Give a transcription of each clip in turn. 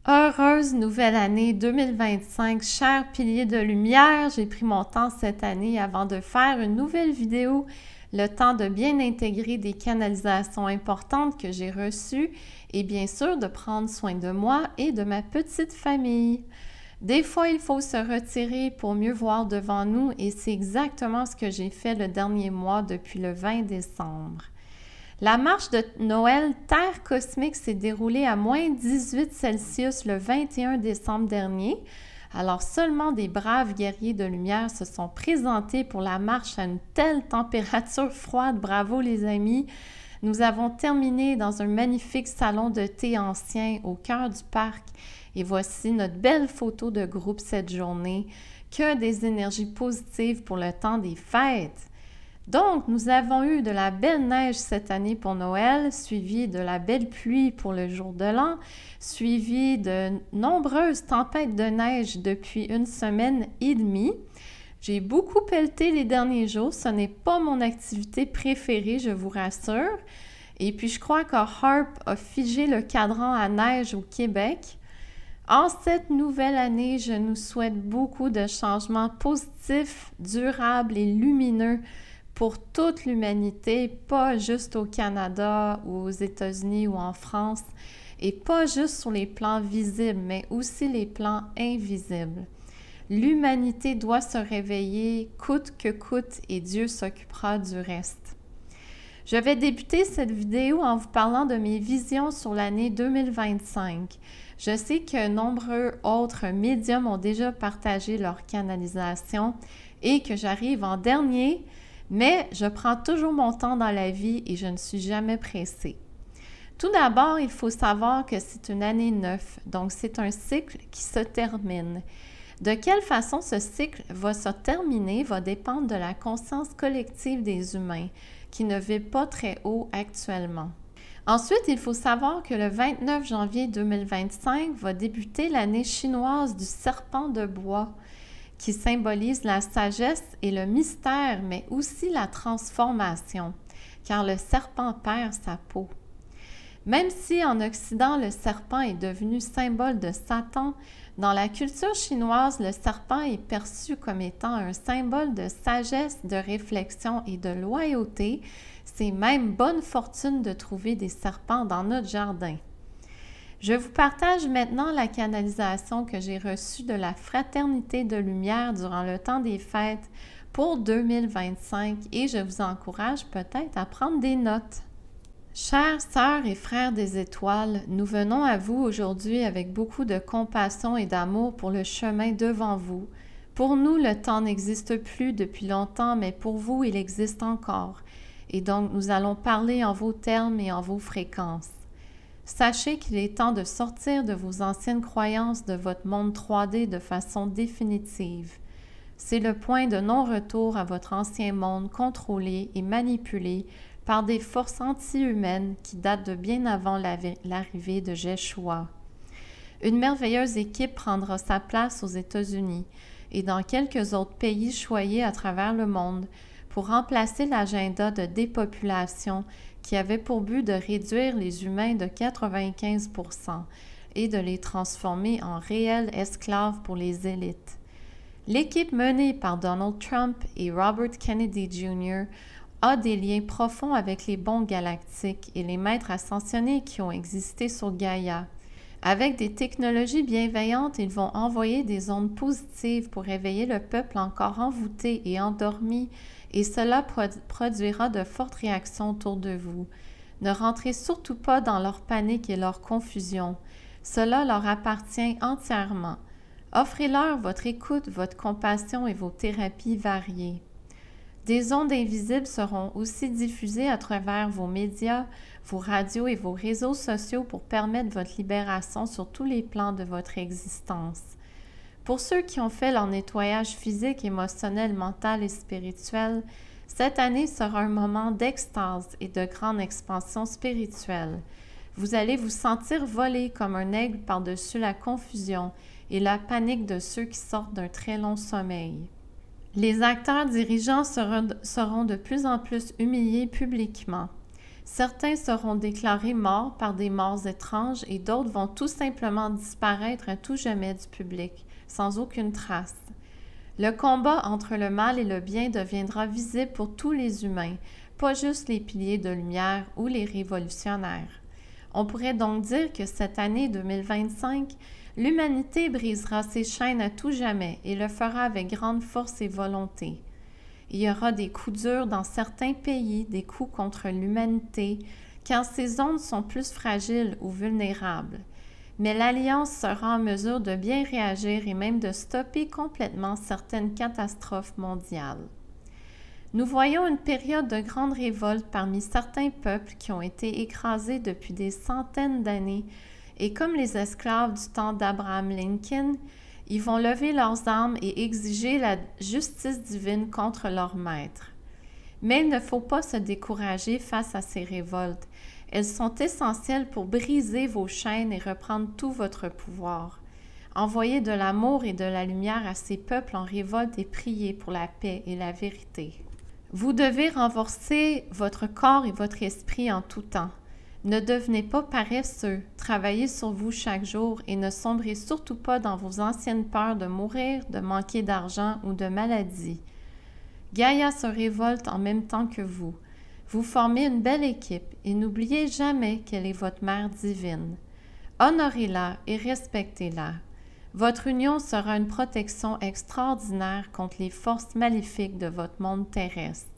Heureuse nouvelle année 2025, chers piliers de lumière. J'ai pris mon temps cette année avant de faire une nouvelle vidéo, le temps de bien intégrer des canalisations importantes que j'ai reçues et bien sûr de prendre soin de moi et de ma petite famille. Des fois, il faut se retirer pour mieux voir devant nous et c'est exactement ce que j'ai fait le dernier mois depuis le 20 décembre. La marche de Noël Terre cosmique s'est déroulée à moins 18 Celsius le 21 décembre dernier. Alors seulement des braves guerriers de lumière se sont présentés pour la marche à une telle température froide. Bravo les amis! Nous avons terminé dans un magnifique salon de thé ancien au cœur du parc. Et voici notre belle photo de groupe cette journée. Que des énergies positives pour le temps des fêtes! Donc, nous avons eu de la belle neige cette année pour Noël, suivi de la belle pluie pour le jour de l'an, suivi de nombreuses tempêtes de neige depuis une semaine et demie. J'ai beaucoup pelleté les derniers jours, ce n'est pas mon activité préférée, je vous rassure. Et puis, je crois que Harp a figé le cadran à neige au Québec. En cette nouvelle année, je nous souhaite beaucoup de changements positifs, durables et lumineux pour toute l'humanité, pas juste au Canada ou aux États-Unis ou en France, et pas juste sur les plans visibles, mais aussi les plans invisibles. L'humanité doit se réveiller coûte que coûte et Dieu s'occupera du reste. Je vais débuter cette vidéo en vous parlant de mes visions sur l'année 2025. Je sais que nombreux autres médiums ont déjà partagé leur canalisation et que j'arrive en dernier, mais je prends toujours mon temps dans la vie et je ne suis jamais pressée. Tout d'abord, il faut savoir que c'est une année 9, donc c'est un cycle qui se termine. De quelle façon ce cycle va se terminer va dépendre de la conscience collective des humains, qui ne vit pas très haut actuellement. Ensuite, il faut savoir que le 29 janvier 2025 va débuter l'année chinoise du serpent de bois, qui symbolise la sagesse et le mystère, mais aussi la transformation, car le serpent perd sa peau. Même si en Occident, le serpent est devenu symbole de Satan, dans la culture chinoise, le serpent est perçu comme étant un symbole de sagesse, de réflexion et de loyauté. C'est même bonne fortune de trouver des serpents dans notre jardin. Je vous partage maintenant la canalisation que j'ai reçue de la Fraternité de Lumière durant le temps des fêtes pour 2025 et je vous encourage peut-être à prendre des notes. Chères sœurs et frères des étoiles, nous venons à vous aujourd'hui avec beaucoup de compassion et d'amour pour le chemin devant vous. Pour nous, le temps n'existe plus depuis longtemps, mais pour vous, il existe encore. Et donc, nous allons parler en vos termes et en vos fréquences. Sachez qu'il est temps de sortir de vos anciennes croyances de votre monde 3D de façon définitive. C'est le point de non-retour à votre ancien monde contrôlé et manipulé par des forces anti-humaines qui datent de bien avant l'arrivée de Yeshua. Une merveilleuse équipe prendra sa place aux États-Unis et dans quelques autres pays choyés à travers le monde pour remplacer l'agenda de dépopulation qui avait pour but de réduire les humains de 95% et de les transformer en réels esclaves pour les élites. L'équipe menée par Donald Trump et Robert Kennedy Jr. a des liens profonds avec les bons galactiques et les maîtres ascensionnés qui ont existé sur Gaïa. Avec des technologies bienveillantes, ils vont envoyer des ondes positives pour réveiller le peuple encore envoûté et endormi, et cela produira de fortes réactions autour de vous. Ne rentrez surtout pas dans leur panique et leur confusion. Cela leur appartient entièrement. Offrez-leur votre écoute, votre compassion et vos thérapies variées. Des ondes invisibles seront aussi diffusées à travers vos médias, vos radios et vos réseaux sociaux pour permettre votre libération sur tous les plans de votre existence. Pour ceux qui ont fait leur nettoyage physique, émotionnel, mental et spirituel, cette année sera un moment d'extase et de grande expansion spirituelle. Vous allez vous sentir voler comme un aigle par-dessus la confusion et la panique de ceux qui sortent d'un très long sommeil. Les acteurs dirigeants seront de plus en plus humiliés publiquement. Certains seront déclarés morts par des morts étranges et d'autres vont tout simplement disparaître à tout jamais du public, sans aucune trace. Le combat entre le mal et le bien deviendra visible pour tous les humains, pas juste les piliers de lumière ou les révolutionnaires. On pourrait donc dire que cette année 2025, l'humanité brisera ses chaînes à tout jamais et le fera avec grande force et volonté. Il y aura des coups durs dans certains pays, des coups contre l'humanité, car ces ondes sont plus fragiles ou vulnérables. Mais l'Alliance sera en mesure de bien réagir et même de stopper complètement certaines catastrophes mondiales. Nous voyons une période de grande révolte parmi certains peuples qui ont été écrasés depuis des centaines d'années et comme les esclaves du temps d'Abraham Lincoln, ils vont lever leurs armes et exiger la justice divine contre leurs maîtres. Mais il ne faut pas se décourager face à ces révoltes. Elles sont essentielles pour briser vos chaînes et reprendre tout votre pouvoir. Envoyez de l'amour et de la lumière à ces peuples en révolte et priez pour la paix et la vérité. Vous devez renforcer votre corps et votre esprit en tout temps. Ne devenez pas paresseux, travaillez sur vous chaque jour et ne sombrez surtout pas dans vos anciennes peurs de mourir, de manquer d'argent ou de maladie. Gaïa se révolte en même temps que vous. Vous formez une belle équipe et n'oubliez jamais qu'elle est votre mère divine. Honorez-la et respectez-la. Votre union sera une protection extraordinaire contre les forces maléfiques de votre monde terrestre.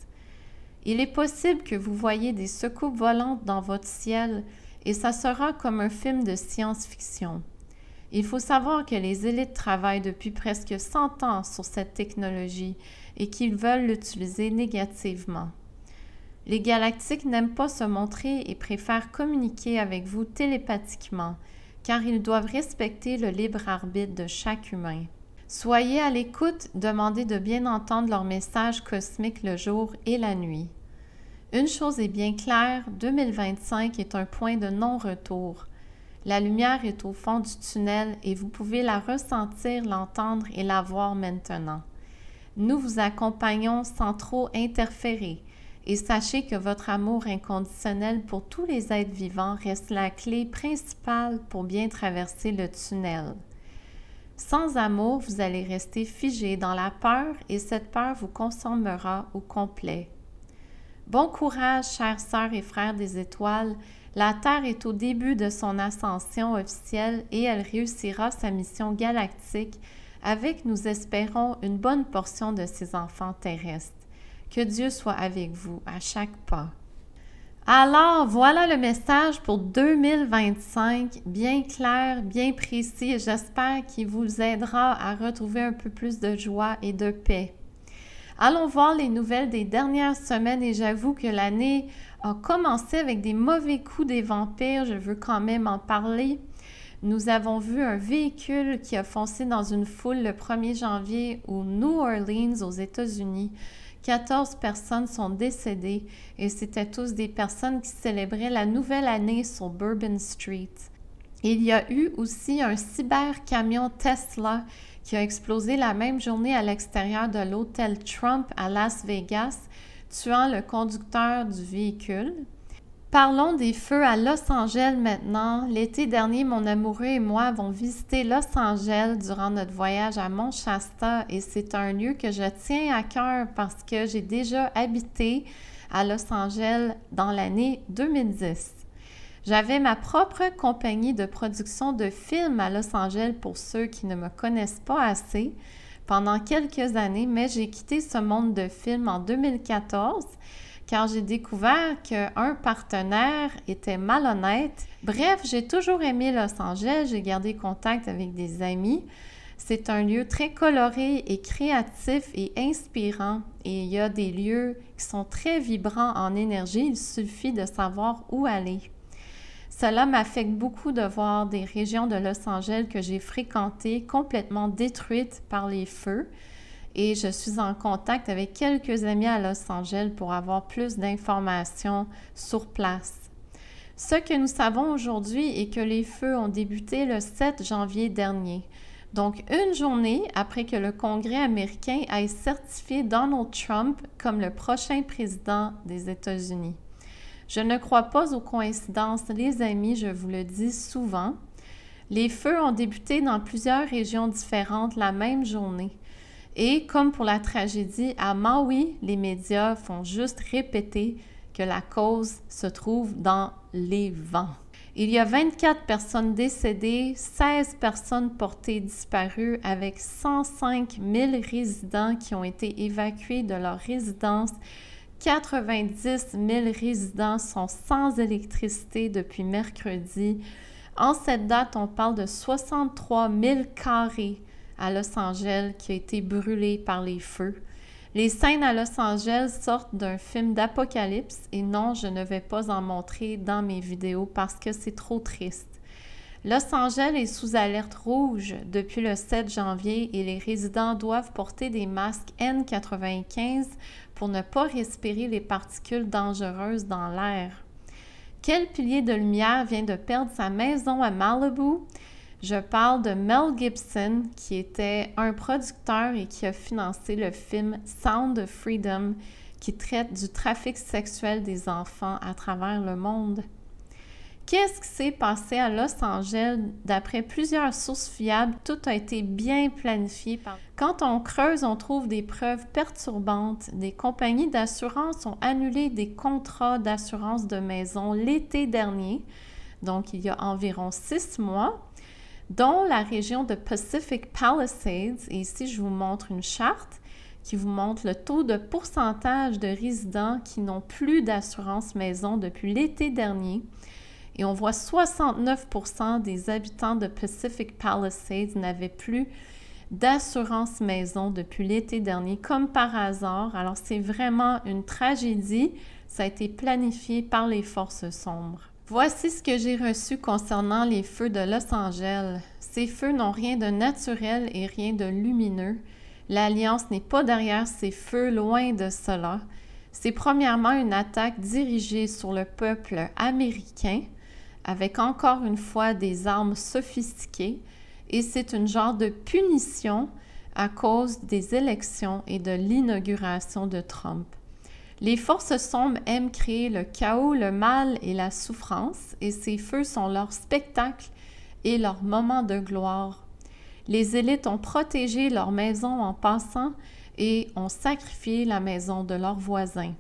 Il est possible que vous voyez des soucoupes volantes dans votre ciel et ça sera comme un film de science-fiction. Il faut savoir que les élites travaillent depuis presque 100 ans sur cette technologie et qu'ils veulent l'utiliser négativement. Les galactiques n'aiment pas se montrer et préfèrent communiquer avec vous télépathiquement, car ils doivent respecter le libre arbitre de chaque humain. Soyez à l'écoute, demandez de bien entendre leurs messages cosmiques le jour et la nuit. Une chose est bien claire, 2025 est un point de non-retour. La lumière est au fond du tunnel et vous pouvez la ressentir, l'entendre et la voir maintenant. Nous vous accompagnons sans trop interférer. Et sachez que votre amour inconditionnel pour tous les êtres vivants reste la clé principale pour bien traverser le tunnel. Sans amour, vous allez rester figé dans la peur et cette peur vous consomera au complet. Bon courage, chères sœurs et frères des étoiles. La Terre est au début de son ascension officielle et elle réussira sa mission galactique avec, nous espérons, une bonne portion de ses enfants terrestres. Que Dieu soit avec vous à chaque pas. Alors, voilà le message pour 2025, bien clair, bien précis et j'espère qu'il vous aidera à retrouver un peu plus de joie et de paix. Allons voir les nouvelles des dernières semaines et j'avoue que l'année a commencé avec des mauvais coups des vampires, je veux quand même en parler. Nous avons vu un véhicule qui a foncé dans une foule le 1er janvier au New Orleans aux États-Unis. 14 personnes sont décédées et c'étaient tous des personnes qui célébraient la nouvelle année sur Bourbon Street. Il y a eu aussi un cybercamion Tesla qui a explosé la même journée à l'extérieur de l'hôtel Trump à Las Vegas, tuant le conducteur du véhicule. Parlons des feux à Los Angeles maintenant. L'été dernier, mon amoureux et moi avons visité Los Angeles durant notre voyage à Mount Shasta et c'est un lieu que je tiens à cœur parce que j'ai déjà habité à Los Angeles dans l'année 2010. J'avais ma propre compagnie de production de films à Los Angeles pour ceux qui ne me connaissent pas assez pendant quelques années, mais j'ai quitté ce monde de films en 2014 car j'ai découvert qu'un partenaire était malhonnête. Bref, j'ai toujours aimé Los Angeles, j'ai gardé contact avec des amis. C'est un lieu très coloré et créatif et inspirant et il y a des lieux qui sont très vibrants en énergie, il suffit de savoir où aller. Cela m'affecte beaucoup de voir des régions de Los Angeles que j'ai fréquentées complètement détruites par les feux. Et je suis en contact avec quelques amis à Los Angeles pour avoir plus d'informations sur place. Ce que nous savons aujourd'hui est que les feux ont débuté le 7 janvier dernier, donc une journée après que le Congrès américain ait certifié Donald Trump comme le prochain président des États-Unis. Je ne crois pas aux coïncidences, les amis, je vous le dis souvent. Les feux ont débuté dans plusieurs régions différentes la même journée. Et comme pour la tragédie à Maui, les médias font juste répéter que la cause se trouve dans les vents. Il y a 24 personnes décédées, 16 personnes portées disparues avec 105 000 résidents qui ont été évacués de leur résidence. 90 000 résidents sont sans électricité depuis mercredi. En cette date, on parle de 63 000 carrés à Los Angeles qui a été brûlé par les feux. Les scènes à Los Angeles sortent d'un film d'apocalypse et non, je ne vais pas en montrer dans mes vidéos parce que c'est trop triste. Los Angeles est sous alerte rouge depuis le 7 janvier et les résidents doivent porter des masques N95 pour ne pas respirer les particules dangereuses dans l'air. Quel pilier de lumière vient de perdre sa maison à Malibu? Je parle de Mel Gibson, qui était un producteur et qui a financé le film Sound of Freedom, qui traite du trafic sexuel des enfants à travers le monde. Qu'est-ce qui s'est passé à Los Angeles? D'après plusieurs sources fiables, tout a été bien planifié. Quand on creuse, on trouve des preuves perturbantes. Des compagnies d'assurance ont annulé des contrats d'assurance de maison l'été dernier, donc il y a environ 6 mois, dont la région de Pacific Palisades. Et ici, je vous montre une charte qui vous montre le taux de pourcentage de résidents qui n'ont plus d'assurance maison depuis l'été dernier. Et on voit 69% des habitants de Pacific Palisades n'avaient plus d'assurance maison depuis l'été dernier, comme par hasard. Alors, c'est vraiment une tragédie. Ça a été planifié par les forces sombres. Voici ce que j'ai reçu concernant les feux de Los Angeles. Ces feux n'ont rien de naturel et rien de lumineux. L'Alliance n'est pas derrière ces feux, loin de cela. C'est premièrement une attaque dirigée sur le peuple américain, avec encore une fois des armes sophistiquées, et c'est une genre de punition à cause des élections et de l'inauguration de Trump. Les forces sombres aiment créer le chaos, le mal et la souffrance, et ces feux sont leur spectacle et leur moment de gloire. Les élites ont protégé leur maison en passant et ont sacrifié la maison de leurs voisins.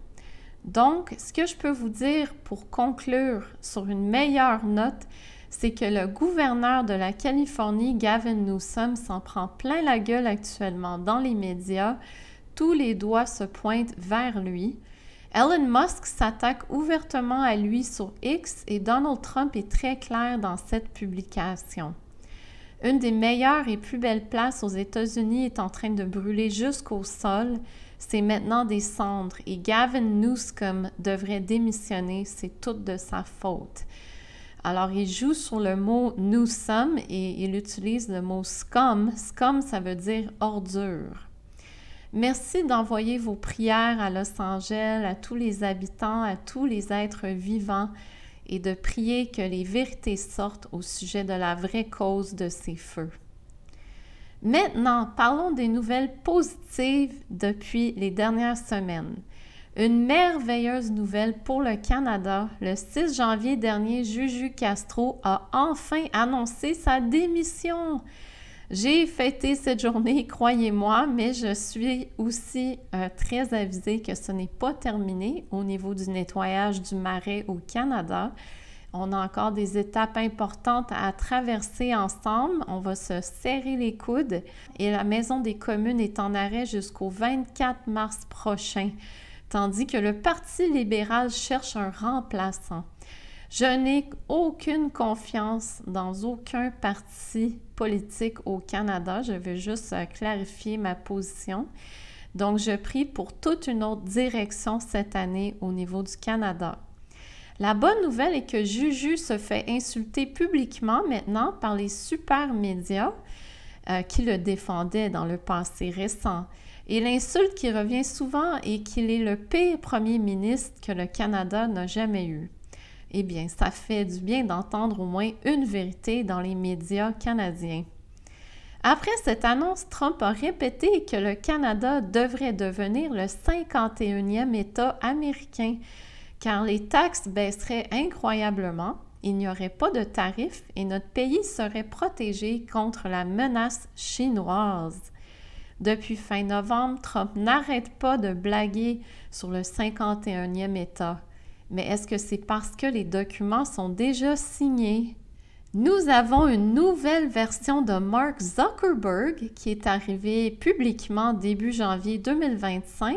Donc, ce que je peux vous dire pour conclure sur une meilleure note, c'est que le gouverneur de la Californie, Gavin Newsom, s'en prend plein la gueule actuellement dans les médias. Tous les doigts se pointent vers lui. Elon Musk s'attaque ouvertement à lui sur X et Donald Trump est très clair dans cette publication. Une des meilleures et plus belles places aux États-Unis est en train de brûler jusqu'au sol. C'est maintenant des cendres et Gavin Newsom devrait démissionner, c'est tout de sa faute. Alors, il joue sur le mot Newsom et il utilise le mot scum. Scum, ça veut dire ordure. Merci d'envoyer vos prières à Los Angeles, à tous les habitants, à tous les êtres vivants et de prier que les vérités sortent au sujet de la vraie cause de ces feux. Maintenant, parlons des nouvelles positives depuis les dernières semaines. Une merveilleuse nouvelle pour le Canada. Le 6 janvier dernier, Juju Castro a enfin annoncé sa démission. J'ai fêté cette journée, croyez-moi, mais je suis aussi très avisée que ce n'est pas terminé au niveau du nettoyage du marais au Canada. On a encore des étapes importantes à traverser ensemble. On va se serrer les coudes et la Maison des communes est en arrêt jusqu'au 24 mars prochain, tandis que le Parti libéral cherche un remplaçant. Je n'ai aucune confiance dans aucun parti politique au Canada. Je veux juste clarifier ma position. Donc, je prie pour toute une autre direction cette année au niveau du Canada. La bonne nouvelle est que Juju se fait insulter publiquement maintenant par les super médias qui le défendaient dans le passé récent. Et l'insulte qui revient souvent est qu'il est le pire premier ministre que le Canada n'a jamais eu. Eh bien, ça fait du bien d'entendre au moins une vérité dans les médias canadiens. Après cette annonce, Trump a répété que le Canada devrait devenir le 51e État américain, car les taxes baisseraient incroyablement, il n'y aurait pas de tarifs et notre pays serait protégé contre la menace chinoise. Depuis fin novembre, Trump n'arrête pas de blaguer sur le 51e État. Mais est-ce que c'est parce que les documents sont déjà signés? Nous avons une nouvelle version de Mark Zuckerberg qui est arrivée publiquement début janvier 2025.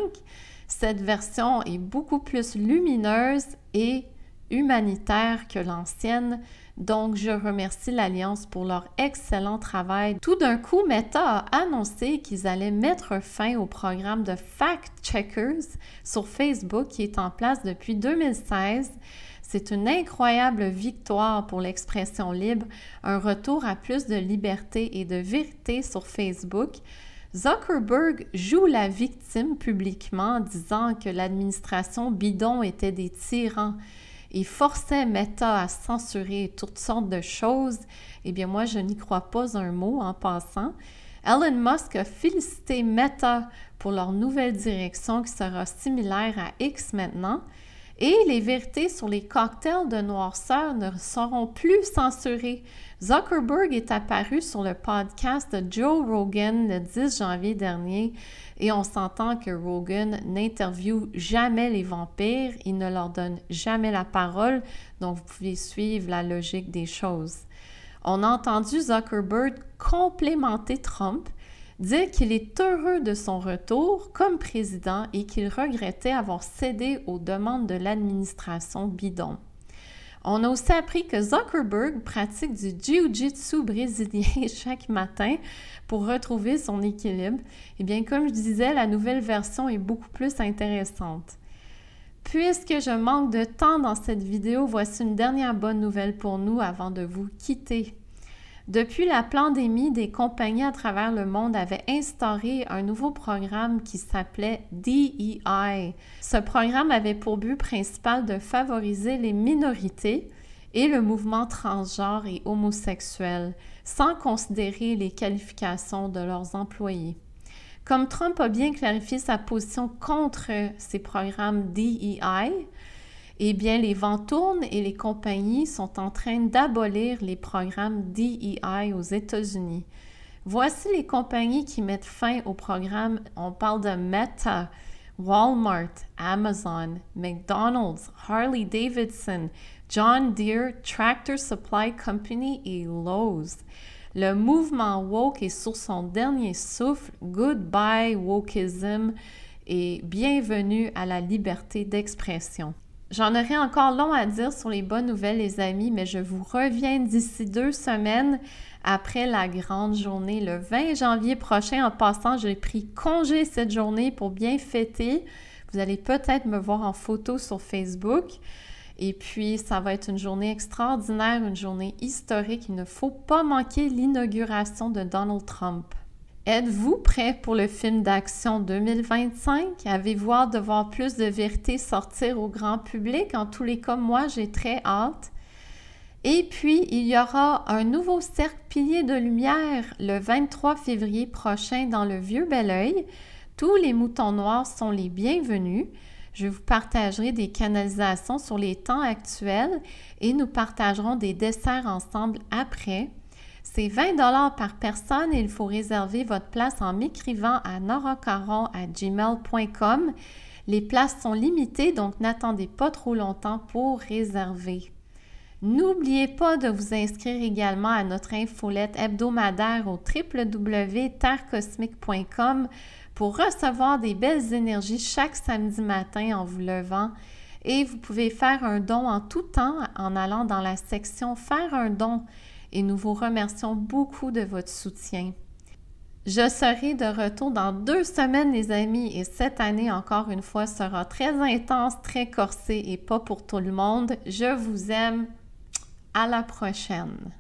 Cette version est beaucoup plus lumineuse et humanitaire que l'ancienne, donc je remercie l'Alliance pour leur excellent travail. Tout d'un coup, Meta a annoncé qu'ils allaient mettre fin au programme de fact-checkers sur Facebook qui est en place depuis 2016. C'est une incroyable victoire pour l'expression libre, un retour à plus de liberté et de vérité sur Facebook. Zuckerberg joue la victime publiquement en disant que l'administration bidon était des tyrans et forçait Meta à censurer toutes sortes de choses. Eh bien, moi, je n'y crois pas un mot en passant. Elon Musk a félicité Meta pour leur nouvelle direction qui sera similaire à X maintenant. Et les vérités sur les cocktails de noirceur ne seront plus censurées. Zuckerberg est apparu sur le podcast de Joe Rogan le 10 janvier dernier et on s'entend que Rogan n'interviewe jamais les vampires, il ne leur donne jamais la parole, donc vous pouvez suivre la logique des choses. On a entendu Zuckerberg complémenter Trump, dire qu'il est heureux de son retour comme président et qu'il regrettait avoir cédé aux demandes de l'administration bidon. On a aussi appris que Zuckerberg pratique du jiu-jitsu brésilien chaque matin pour retrouver son équilibre. Eh bien, comme je disais, la nouvelle version est beaucoup plus intéressante. Puisque je manque de temps dans cette vidéo, voici une dernière bonne nouvelle pour nous avant de vous quitter. Depuis la pandémie, des compagnies à travers le monde avaient instauré un nouveau programme qui s'appelait DEI. Ce programme avait pour but principal de favoriser les minorités et le mouvement transgenre et homosexuel, sans considérer les qualifications de leurs employés. Comme Trump a bien clarifié sa position contre ces programmes DEI, eh bien, les vents tournent et les compagnies sont en train d'abolir les programmes DEI aux États-Unis. Voici les compagnies qui mettent fin au programme. On parle de Meta, Walmart, Amazon, McDonald's, Harley-Davidson, John Deere, Tractor Supply Company et Lowe's. Le mouvement woke est sur son dernier souffle. Goodbye wokeism et bienvenue à la liberté d'expression. J'en aurais encore long à dire sur les bonnes nouvelles, les amis, mais je vous reviens d'ici 2 semaines après la grande journée, le 20 janvier prochain. En passant, j'ai pris congé cette journée pour bien fêter. Vous allez peut-être me voir en photo sur Facebook. Et puis, ça va être une journée extraordinaire, une journée historique. Il ne faut pas manquer l'inauguration de Donald Trump. Êtes-vous prêt pour le film d'action 2025? Avez-vous hâte de voir plus de vérité sortir au grand public? En tous les cas, moi, j'ai très hâte. Et puis, il y aura un nouveau cercle pilier de lumière le 23 février prochain dans le Vieux-Belleuil. Tous les moutons noirs sont les bienvenus. Je vous partagerai des canalisations sur les temps actuels et nous partagerons des desserts ensemble après. C'est 20 $ par personne et il faut réserver votre place en m'écrivant à noracaron@gmail.com. Les places sont limitées, donc n'attendez pas trop longtemps pour réserver. N'oubliez pas de vous inscrire également à notre infolette hebdomadaire au www.terrecosmique.com pour recevoir des belles énergies chaque samedi matin en vous levant. Et vous pouvez faire un don en tout temps en allant dans la section « Faire un don » et nous vous remercions beaucoup de votre soutien. Je serai de retour dans 2 semaines, les amis, et cette année, encore une fois, sera très intense, très corsée et pas pour tout le monde. Je vous aime. À la prochaine.